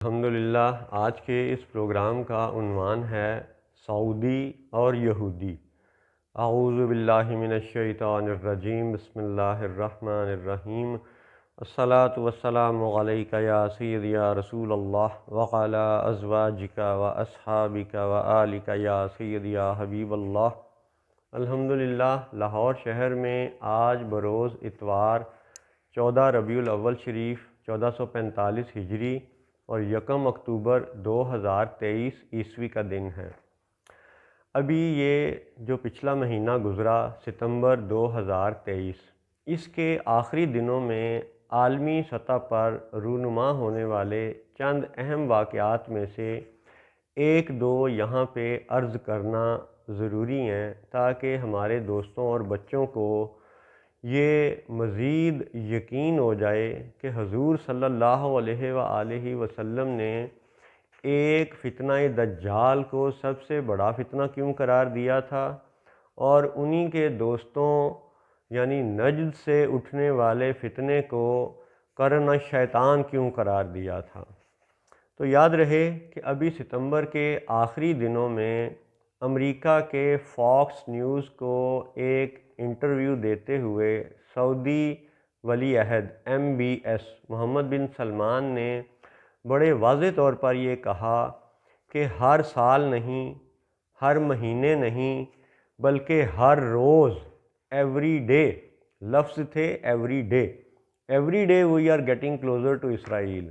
الحمدللہ آج کے اس پروگرام کا عنوان ہے سعودی اور یہودی۔ اعوذ باللہ من الشیطان الرجیم، بسم اللہ الرحمن الرحیم۔ الصلاۃ والسلام علیک یا سیدی یا رسول اللہ وعلی ازواجک و اصحابک و آلک یا سیدی یا حبیب اللہ۔ الحمدللہ لاہور شہر میں آج بروز اتوار 14 ربیع الاول شریف 1445 ہجری اور 1 اکتوبر 2023 عیسوی کا دن ہے۔ ابھی یہ جو پچھلا مہینہ گزرا ستمبر 2023، اس کے آخری دنوں میں عالمی سطح پر رونما ہونے والے چند اہم واقعات میں سے ایک دو یہاں پہ عرض کرنا ضروری ہیں تاکہ ہمارے دوستوں اور بچوں کو یہ مزید یقین ہو جائے کہ حضور صلی اللہ علیہ وآلہ وسلم نے ایک فتنہ دجال کو سب سے بڑا فتنہ کیوں قرار دیا تھا، اور انہی کے دوستوں یعنی نجد سے اٹھنے والے فتنے کو قرن شیطان کیوں قرار دیا تھا۔ تو یاد رہے کہ ابھی ستمبر کے آخری دنوں میں امریکہ کے فاکس نیوز کو ایک انٹرویو دیتے ہوئے سعودی ولی عہد MBS محمد بن سلمان نے بڑے واضح طور پر یہ کہا کہ ہر سال نہیں، ہر مہینے نہیں، بلکہ ہر روز، ایوری ڈے، لفظ تھے every day we are getting closer to Israel,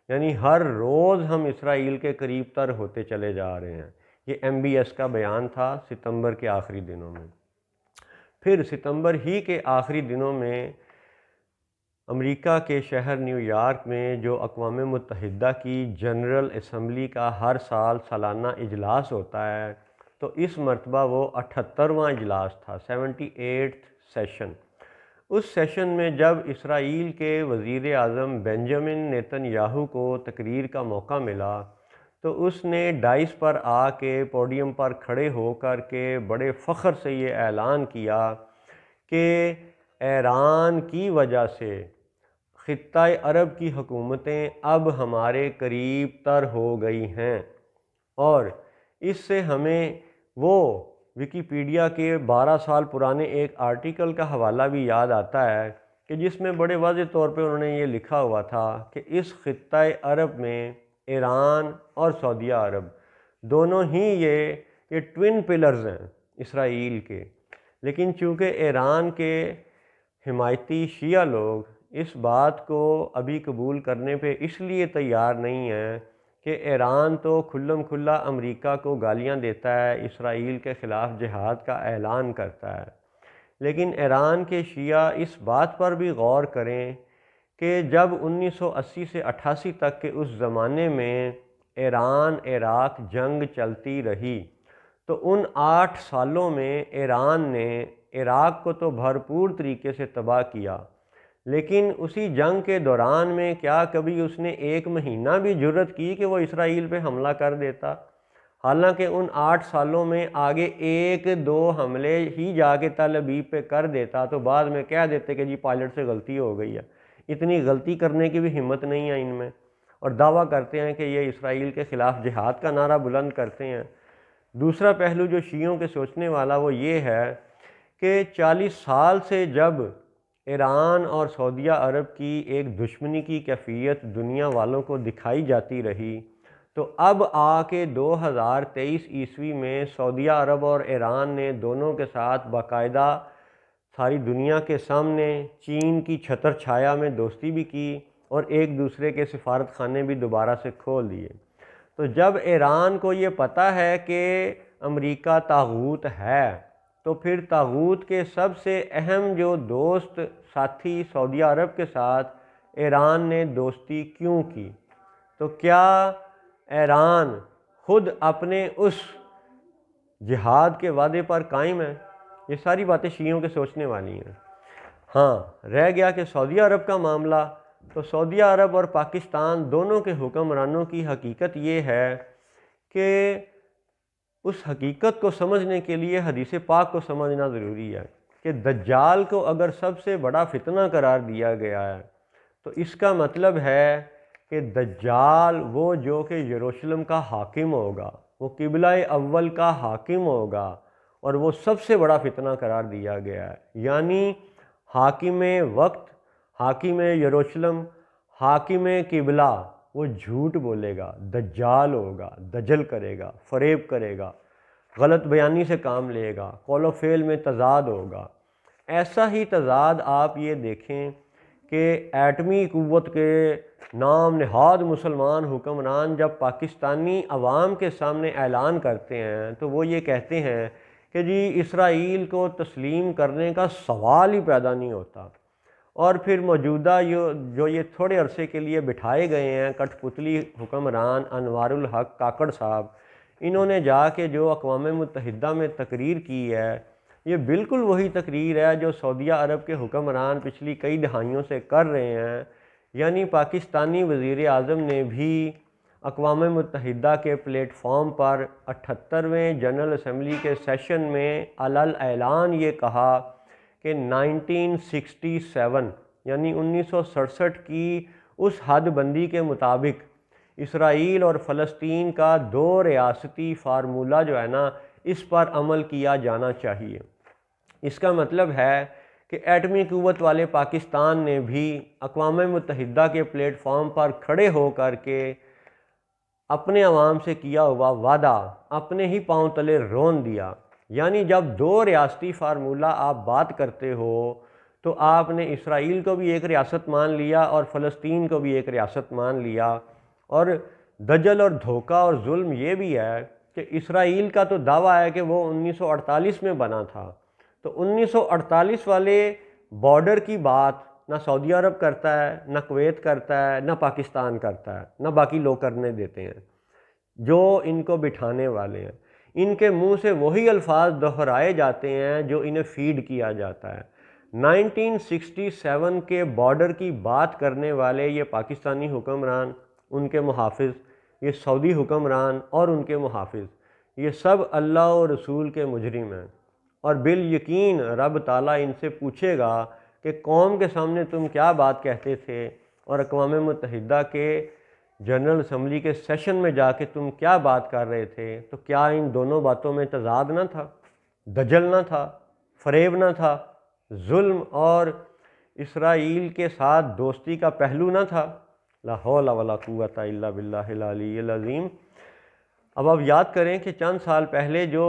یعنی ہر روز ہم اسرائیل کے قریب تر ہوتے چلے جا رہے ہیں۔ یہ MBS کا بیان تھا ستمبر کے آخری دنوں میں۔ پھر ستمبر ہی کے آخری دنوں میں امریکہ کے شہر نیو یارک میں جو اقوام متحدہ کی جنرل اسمبلی کا ہر سال سالانہ اجلاس ہوتا ہے، تو اس مرتبہ وہ 78واں اجلاس تھا، 78th سیشن۔ اس سیشن میں جب اسرائیل کے وزیر اعظم بنجامن نیتن یاہو کو تقریر کا موقع ملا تو اس نے ڈائس پر آ کے پوڈیم پر کھڑے ہو کر کے بڑے فخر سے یہ اعلان کیا کہ ایران کی وجہ سے خطۂ عرب کی حکومتیں اب ہمارے قریب تر ہو گئی ہیں، اور اس سے ہمیں وہ ویکیپیڈیا کے 12 سال پرانے ایک آرٹیکل کا حوالہ بھی یاد آتا ہے کہ جس میں بڑے واضح طور پہ انہوں نے یہ لکھا ہوا تھا کہ اس خطۂ عرب میں ایران اور سعودیہ عرب دونوں ہی یہ ٹوین پلرز ہیں اسرائیل کے، لیکن چونکہ ایران کے حمایتی شیعہ لوگ اس بات کو ابھی قبول کرنے پہ اس لیے تیار نہیں ہیں کہ ایران تو کھلم کھلا امریکہ کو گالیاں دیتا ہے، اسرائیل کے خلاف جہاد کا اعلان کرتا ہے، لیکن ایران کے شیعہ اس بات پر بھی غور کریں کہ جب 1980 سے 88 تک کے اس زمانے میں ایران عراق جنگ چلتی رہی تو ان 8 سالوں میں ایران نے عراق کو تو بھرپور طریقے سے تباہ کیا، لیکن اسی جنگ کے دوران میں کیا کبھی اس نے ایک مہینہ بھی جرأت کی کہ وہ اسرائیل پہ حملہ کر دیتا؟ حالانکہ ان 8 سالوں میں آگے ایک دو حملے ہی جا کے تل ابیب پہ کر دیتا تو بعد میں کہہ دیتے کہ جی پائلٹ سے غلطی ہو گئی ہے۔ اتنی غلطی کرنے کی بھی ہمت نہیں ہے ان میں، اور دعویٰ کرتے ہیں کہ یہ اسرائیل کے خلاف جہاد کا نعرہ بلند کرتے ہیں۔ دوسرا پہلو جو شیعوں کے سوچنے والا وہ یہ ہے کہ 40 سال سے جب ایران اور سعودیہ عرب کی ایک دشمنی کی کیفیت دنیا والوں کو دکھائی جاتی رہی، تو اب آ کے 2023 عیسوی میں سعودیہ عرب اور ایران نے دونوں کے ساتھ باقاعدہ ساری دنیا کے سامنے چین کی چھتر چھایا میں دوستی بھی کی اور ایک دوسرے کے سفارت خانے بھی دوبارہ سے کھول دیے۔ تو جب ایران کو یہ پتہ ہے کہ امریکہ طاغوت ہے، تو پھر طاغوت کے سب سے اہم جو دوست ساتھی سعودیہ عرب کے ساتھ ایران نے دوستی کیوں کی؟ تو کیا ایران خود اپنے اس جہاد کے وعدے پر قائم ہے؟ یہ ساری باتیں شیعوں کے سوچنے والی ہیں۔ ہاں، رہ گیا کہ سعودیہ عرب کا معاملہ، تو سعودیہ عرب اور پاکستان دونوں کے حکمرانوں کی حقیقت یہ ہے کہ اس حقیقت کو سمجھنے کے لیے حدیث پاک کو سمجھنا ضروری ہے کہ دجال کو اگر سب سے بڑا فتنہ قرار دیا گیا ہے تو اس کا مطلب ہے کہ دجال وہ جو کہ یروشلم کا حاکم ہوگا، وہ قبلہ اول کا حاکم ہوگا، اور وہ سب سے بڑا فتنہ قرار دیا گیا ہے۔ یعنی حاکم وقت، حاکم یروشلم، حاکم قبلہ وہ جھوٹ بولے گا، دجال ہوگا، دجل کرے گا، فریب کرے گا، غلط بیانی سے کام لے گا، قول و فعل میں تضاد ہوگا۔ ایسا ہی تضاد آپ یہ دیکھیں کہ ایٹمی قوت کے نام نہاد مسلمان حکمران جب پاکستانی عوام کے سامنے اعلان کرتے ہیں تو وہ یہ کہتے ہیں کہ جی اسرائیل کو تسلیم کرنے کا سوال ہی پیدا نہیں ہوتا، اور پھر موجودہ جو یہ تھوڑے عرصے کے لیے بٹھائے گئے ہیں کٹھ پتلی حکمران انوار الحق کاکڑ صاحب، انہوں نے جا کے جو اقوام متحدہ میں تقریر کی ہے، یہ بالکل وہی تقریر ہے جو سعودیہ عرب کے حکمران پچھلی کئی دہائیوں سے کر رہے ہیں۔ یعنی پاکستانی وزیر اعظم نے بھی اقوام متحدہ کے پلیٹ فارم پر 78ویں جنرل اسمبلی کے سیشن میں علل اعلان یہ کہا کہ 1967 یعنی 1967 کی اس حد بندی کے مطابق اسرائیل اور فلسطین کا 2 ریاستی فارمولہ جو ہے نا، اس پر عمل کیا جانا چاہیے۔ اس کا مطلب ہے کہ ایٹمی قوت والے پاکستان نے بھی اقوام متحدہ کے پلیٹ فارم پر کھڑے ہو کر کے اپنے عوام سے کیا ہوا وعدہ اپنے ہی پاؤں تلے رون دیا۔ یعنی جب 2 ریاستی فارمولہ آپ بات کرتے ہو تو آپ نے اسرائیل کو بھی ایک ریاست مان لیا اور فلسطین کو بھی ایک ریاست مان لیا، اور دجل اور دھوکہ اور ظلم یہ بھی ہے کہ اسرائیل کا تو دعویٰ ہے کہ وہ 1948 میں بنا تھا، تو 1948 والے بارڈر کی بات نہ سعودی عرب کرتا ہے، نہ کویت کرتا ہے، نہ پاکستان کرتا ہے، نہ باقی لوگ کرنے دیتے ہیں جو ان کو بٹھانے والے ہیں۔ ان کے منہ سے وہی الفاظ دہرائے جاتے ہیں جو انہیں فیڈ کیا جاتا ہے۔ 1967 کے بارڈر کی بات کرنے والے یہ پاکستانی حکمران، ان کے محافظ، یہ سعودی حکمران اور ان کے محافظ، یہ سب اللہ و رسول کے مجرم ہیں، اور بالیقین رب تعالیٰ ان سے پوچھے گا کہ قوم کے سامنے تم کیا بات کہتے تھے، اور اقوام متحدہ کے جنرل اسمبلی کے سیشن میں جا کے تم کیا بات کر رہے تھے، تو کیا ان دونوں باتوں میں تضاد نہ تھا، دجل نہ تھا، فریب نہ تھا، ظلم اور اسرائیل کے ساتھ دوستی کا پہلو نہ تھا؟ لا حول ولا قوت الا باللہ العلی العظیم۔ اب آپ یاد کریں کہ چند سال پہلے جو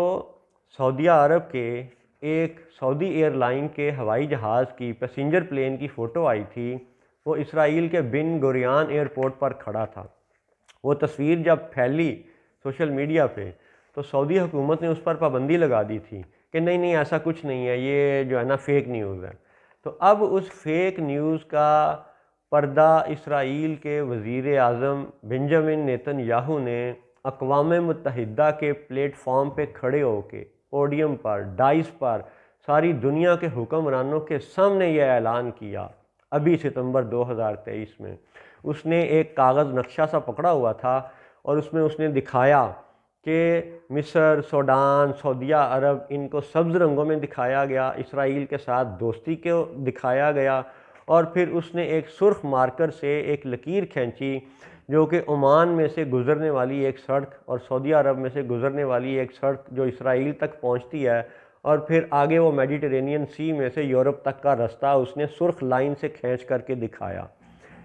سعودیہ عرب کے ایک سعودی ایئر لائن کے ہوائی جہاز کی پیسنجر پلین کی فوٹو آئی تھی، وہ اسرائیل کے بن گوریان ایئرپورٹ پر کھڑا تھا۔ وہ تصویر جب پھیلی سوشل میڈیا پہ تو سعودی حکومت نے اس پر پابندی لگا دی تھی کہ نہیں ایسا کچھ نہیں ہے، یہ جو ہے نا فیک نیوز ہے۔ تو اب اس فیک نیوز کا پردہ اسرائیل کے وزیر اعظم بنجامن نیتن یاہو نے اقوام متحدہ کے پلیٹ فارم پہ کھڑے ہو کے پوڈیم پر، ڈائس پر، ساری دنیا کے حکمرانوں کے سامنے یہ اعلان کیا ابھی ستمبر 2023 میں۔ اس نے ایک کاغذ نقشہ سا پکڑا ہوا تھا اور اس میں اس نے دکھایا کہ مصر، سوڈان، سعودیہ عرب، ان کو سبز رنگوں میں دکھایا گیا، اسرائیل کے ساتھ دوستی کو دکھایا گیا، اور پھر اس نے ایک سرخ مارکر سے ایک لکیر کھینچی جو کہ عمان میں سے گزرنے والی ایک سڑک اور سعودیہ عرب میں سے گزرنے والی ایک سڑک جو اسرائیل تک پہنچتی ہے، اور پھر آگے وہ میڈیٹرینین سی میں سے یورپ تک کا رستہ اس نے سرخ لائن سے کھینچ کر کے دکھایا۔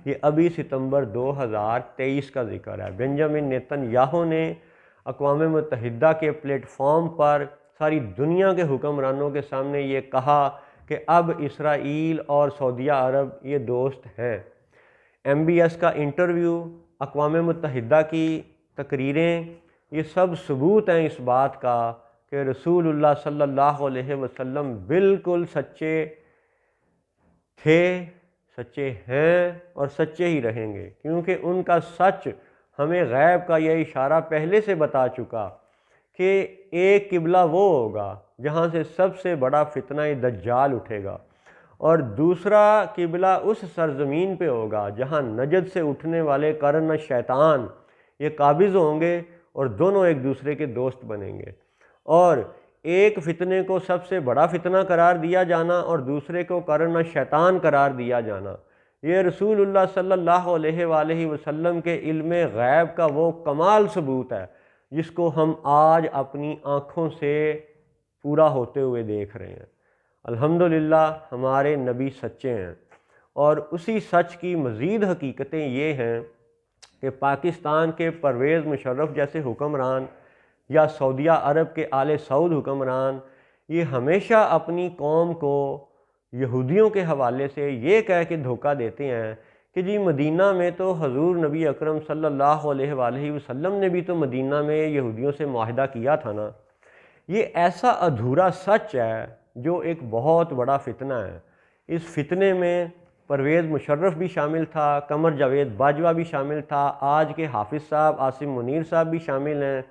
یہ ابھی ستمبر 2023 کا ذکر ہے۔ بنجامن نیتن یاہو نے اقوام متحدہ کے پلیٹ فارم پر ساری دنیا کے حکمرانوں کے سامنے یہ کہا کہ اب اسرائیل اور سعودیہ عرب یہ دوست ہیں۔ ایم بی ایس کا انٹرویو، اقوام متحدہ کی تقریریں، یہ سب ثبوت ہیں اس بات کا کہ رسول اللہ صلی اللہ علیہ وسلم بالکل سچے تھے، سچے ہیں اور سچے ہی رہیں گے، کیونکہ ان کا سچ ہمیں غیب کا یہ اشارہ پہلے سے بتا چکا کہ ایک قبلہ وہ ہوگا جہاں سے سب سے بڑا فتنہ دجال اٹھے گا، اور دوسرا قبلہ اس سرزمین پہ ہوگا جہاں نجد سے اٹھنے والے قرن شیطان یہ قابض ہوں گے اور دونوں ایک دوسرے کے دوست بنیں گے، اور ایک فتنے کو سب سے بڑا فتنہ قرار دیا جانا اور دوسرے کو قرن شیطان قرار دیا جانا، یہ رسول اللہ صلی اللہ علیہ وآلہ وسلم کے علم غیب کا وہ کمال ثبوت ہے جس کو ہم آج اپنی آنکھوں سے پورا ہوتے ہوئے دیکھ رہے ہیں۔ الحمدللہ ہمارے نبی سچے ہیں، اور اسی سچ کی مزید حقیقتیں یہ ہیں کہ پاکستان کے پرویز مشرف جیسے حکمران یا سعودیہ عرب کے آل سعود حکمران یہ ہمیشہ اپنی قوم کو یہودیوں کے حوالے سے یہ کہہ کے دھوکہ دیتے ہیں کہ جی مدینہ میں تو حضور نبی اکرم صلی اللہ علیہ وآلہ وسلم نے بھی تو مدینہ میں یہودیوں سے معاہدہ کیا تھا نا۔ یہ ایسا ادھورا سچ ہے جو ایک بہت بڑا فتنہ ہے۔ اس فتنے میں پرویز مشرف بھی شامل تھا، قمر جاوید باجوہ بھی شامل تھا، آج کے حافظ صاحب عاصم منیر صاحب بھی شامل ہیں،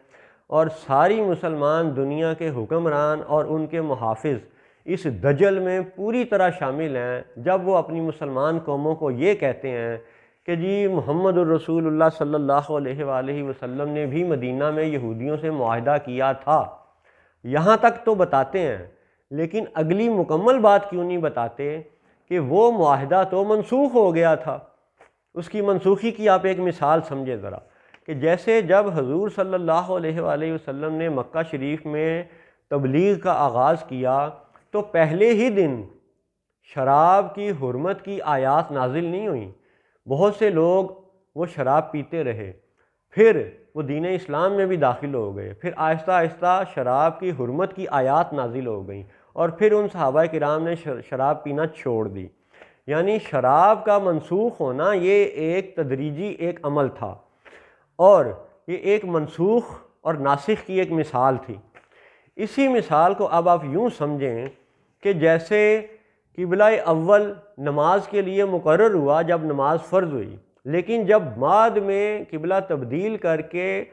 اور ساری مسلمان دنیا کے حکمران اور ان کے محافظ اس دجل میں پوری طرح شامل ہیں جب وہ اپنی مسلمان قوموں کو یہ کہتے ہیں کہ جی محمد الرسول اللہ صلی اللہ علیہ وآلہ وسلم نے بھی مدینہ میں یہودیوں سے معاہدہ کیا تھا۔ یہاں تک تو بتاتے ہیں، لیکن اگلی مکمل بات کیوں نہیں بتاتے کہ وہ معاہدہ تو منسوخ ہو گیا تھا۔ اس کی منسوخی کی آپ ایک مثال سمجھے ذرا، کہ جیسے جب حضور صلی اللہ علیہ وآلہ وسلم نے مکہ شریف میں تبلیغ کا آغاز کیا تو پہلے ہی دن شراب کی حرمت کی آیات نازل نہیں ہوئیں، بہت سے لوگ وہ شراب پیتے رہے، پھر وہ دین اسلام میں بھی داخل ہو گئے، پھر آہستہ آہستہ شراب کی حرمت کی آیات نازل ہو گئیں، اور پھر ان صحابہ کرام نے شراب پینا چھوڑ دی۔ یعنی شراب کا منسوخ ہونا یہ ایک تدریجی ایک عمل تھا، اور یہ ایک منسوخ اور ناسخ کی ایک مثال تھی۔ اسی مثال کو اب آپ یوں سمجھیں کہ جیسے قبلہ اول نماز کے لیے مقرر ہوا جب نماز فرض ہوئی، لیکن جب بعد میں قبلہ تبدیل کر کے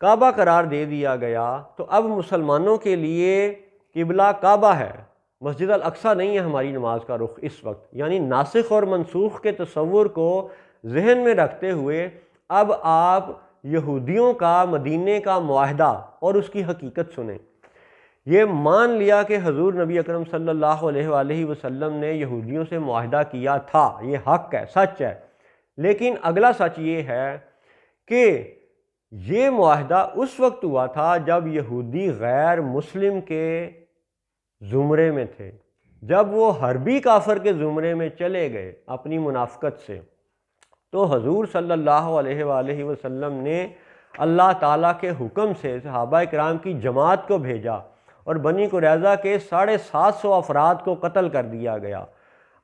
کعبہ قرار دے دیا گیا تو اب مسلمانوں کے لیے قبلہ کعبہ ہے، مسجد الاقصیٰ نہیں ہے ہماری نماز کا رخ اس وقت۔ یعنی ناسخ اور منسوخ کے تصور کو ذہن میں رکھتے ہوئے اب آپ یہودیوں کا مدینے کا معاہدہ اور اس کی حقیقت سنیں۔ یہ مان لیا کہ حضور نبی اکرم صلی اللہ علیہ وآلہ وسلم نے یہودیوں سے معاہدہ کیا تھا، یہ حق ہے، سچ ہے، لیکن اگلا سچ یہ ہے کہ یہ معاہدہ اس وقت ہوا تھا جب یہودی غیر مسلم کے زمرے میں تھے، جب وہ حربی کافر کے زمرے میں چلے گئے اپنی منافقت سے، تو حضور صلی اللہ علیہ وآلہ وسلم نے اللہ تعالیٰ کے حکم سے صحابہ کرام کی جماعت کو بھیجا، اور بنی قریظہ کے 750 افراد کو قتل کر دیا گیا۔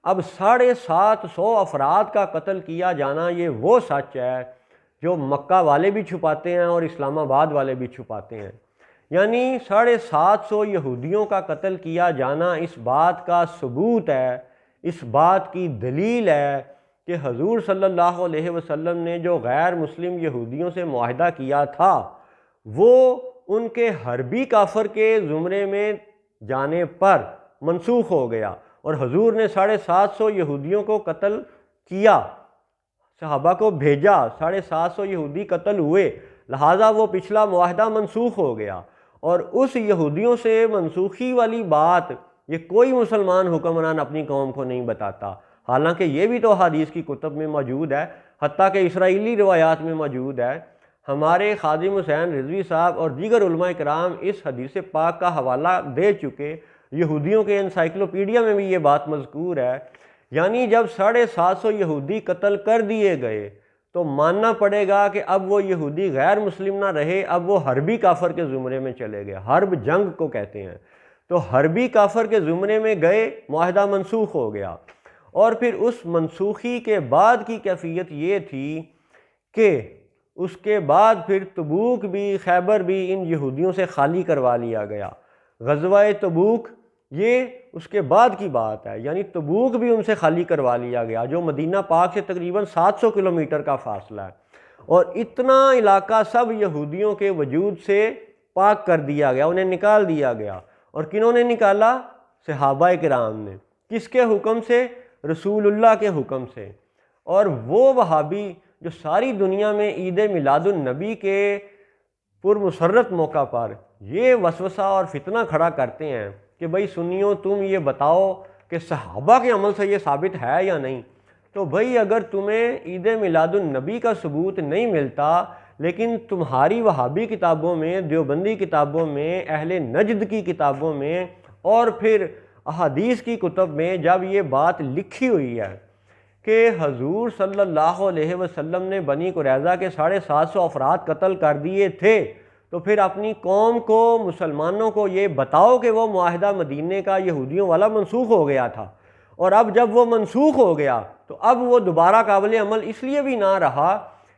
اب 750 افراد کا قتل کیا جانا یہ وہ سچ ہے جو مکہ والے بھی چھپاتے ہیں اور اسلام آباد والے بھی چھپاتے ہیں۔ یعنی 750 یہودیوں کا قتل کیا جانا اس بات کا ثبوت ہے، اس بات کی دلیل ہے کہ حضور صلی اللہ علیہ وسلم نے جو غیر مسلم یہودیوں سے معاہدہ کیا تھا وہ ان کے حربی کافر کے زمرے میں جانے پر منسوخ ہو گیا، اور حضور نے 750 یہودیوں کو قتل کیا، صحابہ کو بھیجا، 750 یہودی قتل ہوئے، لہٰذا وہ پچھلا معاہدہ منسوخ ہو گیا۔ اور اس یہودیوں سے منسوخی والی بات یہ کوئی مسلمان حکمران اپنی قوم کو نہیں بتاتا، حالانکہ یہ بھی تو حدیث کی کتب میں موجود ہے، حتیٰ کہ اسرائیلی روایات میں موجود ہے۔ ہمارے خادم حسین رضوی صاحب اور دیگر علماء کرام اس حدیث پاک کا حوالہ دے چکے، یہودیوں کے انسائکلوپیڈیا میں بھی یہ بات مذکور ہے۔ یعنی جب 750 یہودی قتل کر دیے گئے تو ماننا پڑے گا کہ اب وہ یہودی غیر مسلم نہ رہے، اب وہ حربی کافر کے زمرے میں چلے گئے، حرب جنگ کو کہتے ہیں، تو حربی کافر کے زمرے میں گئے، معاہدہ منسوخ ہو گیا۔ اور پھر اس منسوخی کے بعد کی کیفیت یہ تھی کہ اس کے بعد پھر تبوک بھی، خیبر بھی ان یہودیوں سے خالی کروا لیا گیا۔ غزوہ تبوک یہ اس کے بعد کی بات ہے، یعنی تبوک بھی ان سے خالی کروا لیا گیا جو مدینہ پاک سے تقریباً 700 کلومیٹر کا فاصلہ ہے، اور اتنا علاقہ سب یہودیوں کے وجود سے پاک کر دیا گیا، انہیں نکال دیا گیا۔ اور کنہوں نے نکالا؟ صحابہ کرام نے۔ کس کے حکم سے؟ رسول اللہ کے حکم سے۔ اور وہ وہابی جو ساری دنیا میں عید میلاد النبی کے پرمسرت موقع پر یہ وسوسہ اور فتنہ کھڑا کرتے ہیں کہ بھئی سنیو تم یہ بتاؤ کہ صحابہ کے عمل سے یہ ثابت ہے یا نہیں، تو بھئی اگر تمہیں عید میلاد النبی کا ثبوت نہیں ملتا، لیکن تمہاری وہابی کتابوں میں، دیوبندی کتابوں میں، اہل نجد کی کتابوں میں اور پھر احادیث کی کتب میں جب یہ بات لکھی ہوئی ہے کہ حضور صلی اللہ علیہ وسلم نے بنی قریظہ کے 750 افراد قتل کر دیے تھے، تو پھر اپنی قوم کو، مسلمانوں کو یہ بتاؤ کہ وہ معاہدہ مدینے کا یہودیوں والا منسوخ ہو گیا تھا، اور اب جب وہ منسوخ ہو گیا تو اب وہ دوبارہ قابل عمل اس لیے بھی نہ رہا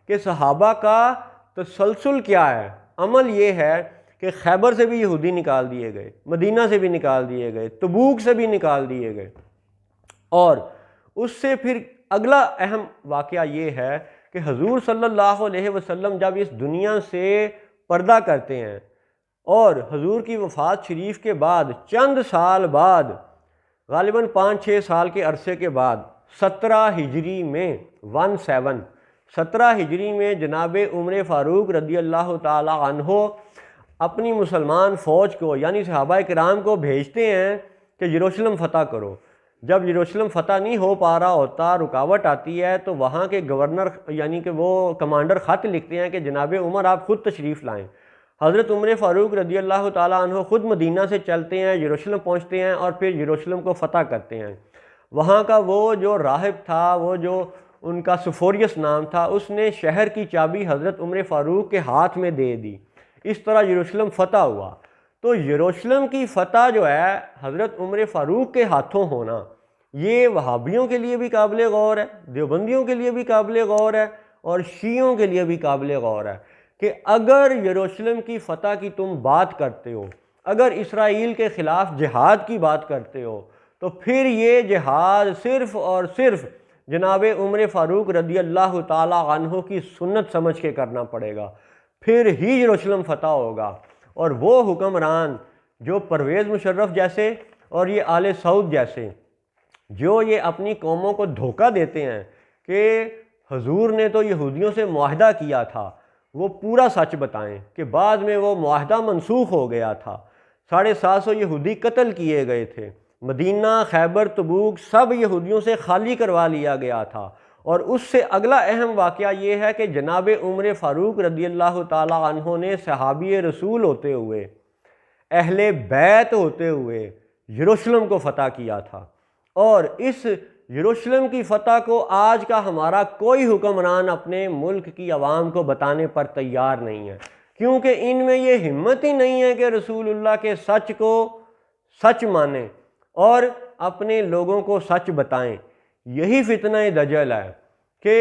کہ صحابہ کا تسلسل کیا ہے؟ عمل یہ ہے کہ خیبر سے بھی یہودی نکال دیے گئے، مدینہ سے بھی نکال دیے گئے، تبوک سے بھی نکال دیے گئے، اور اس سے پھر اگلا اہم واقعہ یہ ہے کہ حضور صلی اللہ علیہ وسلم جب اس دنیا سے پردہ کرتے ہیں اور حضور کی وفات شریف کے بعد چند سال بعد، غالباً 5-6 سال کے عرصے کے بعد، 17 ہجری میں 17 ہجری میں جناب عمر فاروق رضی اللہ تعالی عنہ اپنی مسلمان فوج کو یعنی صحابہ کرام کو بھیجتے ہیں کہ یروشلم فتح کرو۔ جب یروشلم فتح نہیں ہو پا رہا ہوتا، رکاوٹ آتی ہے، تو وہاں کے گورنر یعنی کہ وہ کمانڈر خط لکھتے ہیں کہ جناب عمر آپ خود تشریف لائیں۔ حضرت عمر فاروق رضی اللہ تعالیٰ عنہ خود مدینہ سے چلتے ہیں، یروشلم پہنچتے ہیں اور پھر یروشلم کو فتح کرتے ہیں۔ وہاں کا وہ جو راہب تھا، وہ جو ان کا سفوریس نام تھا، اس نے شہر کی چابی حضرت عمر فاروق کے ہاتھ میں دے دی۔ اس طرح یروشلم فتح ہوا۔ تو یروشلم کی فتح جو ہے حضرت عمر فاروق کے ہاتھوں ہونا، یہ وہابیوں کے لیے بھی قابل غور ہے، دیوبندیوں کے لیے بھی قابل غور ہے، اور شیعوں کے لیے بھی قابل غور ہے کہ اگر یروشلم کی فتح کی تم بات کرتے ہو، اگر اسرائیل کے خلاف جہاد کی بات کرتے ہو، تو پھر یہ جہاد صرف اور صرف جناب عمر فاروق رضی اللہ تعالی عنہ کی سنت سمجھ کے کرنا پڑے گا، پھر ہی یروشلم فتح ہوگا۔ اور وہ حکمران جو پرویز مشرف جیسے اور یہ آل سعود جیسے، جو یہ اپنی قوموں کو دھوکہ دیتے ہیں کہ حضور نے تو یہودیوں سے معاہدہ کیا تھا، وہ پورا سچ بتائیں کہ بعد میں وہ معاہدہ منسوخ ہو گیا تھا، 750 یہودی قتل کیے گئے تھے، مدینہ، خیبر، تبوک سب یہودیوں سے خالی کروا لیا گیا تھا۔ اور اس سے اگلا اہم واقعہ یہ ہے کہ جناب عمر فاروق رضی اللہ تعالی عنہ نے صحابی رسول ہوتے ہوئے، اہل بیت ہوتے ہوئے یروشلم کو فتح کیا تھا، اور اس یروشلم کی فتح کو آج کا ہمارا کوئی حکمران اپنے ملک کی عوام کو بتانے پر تیار نہیں ہے، کیونکہ ان میں یہ ہمت ہی نہیں ہے کہ رسول اللہ کے سچ کو سچ مانیں اور اپنے لوگوں کو سچ بتائیں۔ یہی فتنہ دجل ہے کہ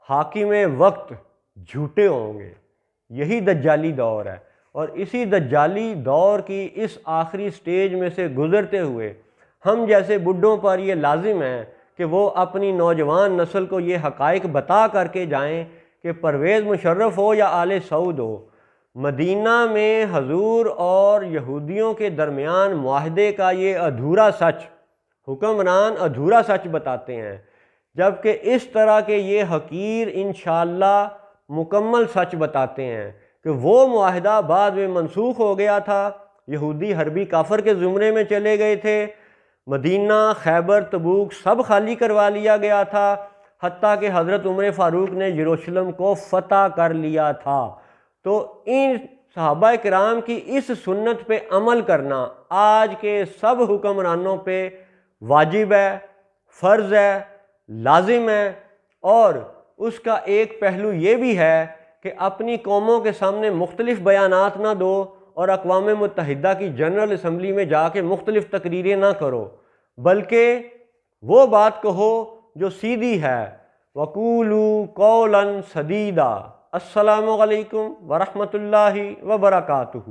حاکم وقت جھوٹے ہوں گے، یہی دجالی دور ہے، اور اسی دجالی دور کی اس آخری سٹیج میں سے گزرتے ہوئے ہم جیسے بڈھوں پر یہ لازم ہے کہ وہ اپنی نوجوان نسل کو یہ حقائق بتا کر کے جائیں کہ پرویز مشرف ہو یا آل سعود ہو، مدینہ میں حضور اور یہودیوں کے درمیان معاہدے کا یہ ادھورا سچ، حکمران ادھورا سچ بتاتے ہیں، جبکہ اس طرح کے یہ حقیر انشاءاللہ مکمل سچ بتاتے ہیں کہ وہ معاہدہ بعد میں منسوخ ہو گیا تھا، یہودی حربی کافر کے زمرے میں چلے گئے تھے، مدینہ، خیبر، تبوک سب خالی کروا لیا گیا تھا، حتیٰ کہ حضرت عمر فاروق نے یروشلم کو فتح کر لیا تھا۔ تو ان صحابہ کرام کی اس سنت پہ عمل کرنا آج کے سب حکمرانوں پہ واجب ہے، فرض ہے، لازم ہے، اور اس کا ایک پہلو یہ بھی ہے کہ اپنی قوموں کے سامنے مختلف بیانات نہ دو اور اقوام متحدہ کی جنرل اسمبلی میں جا کے مختلف تقریریں نہ کرو، بلکہ وہ بات کہو جو سیدھی ہے، وَقُولُوا قَوْلًا سَدِيدًا۔ السلام علیکم ورحمۃ اللہ وبرکاتہ۔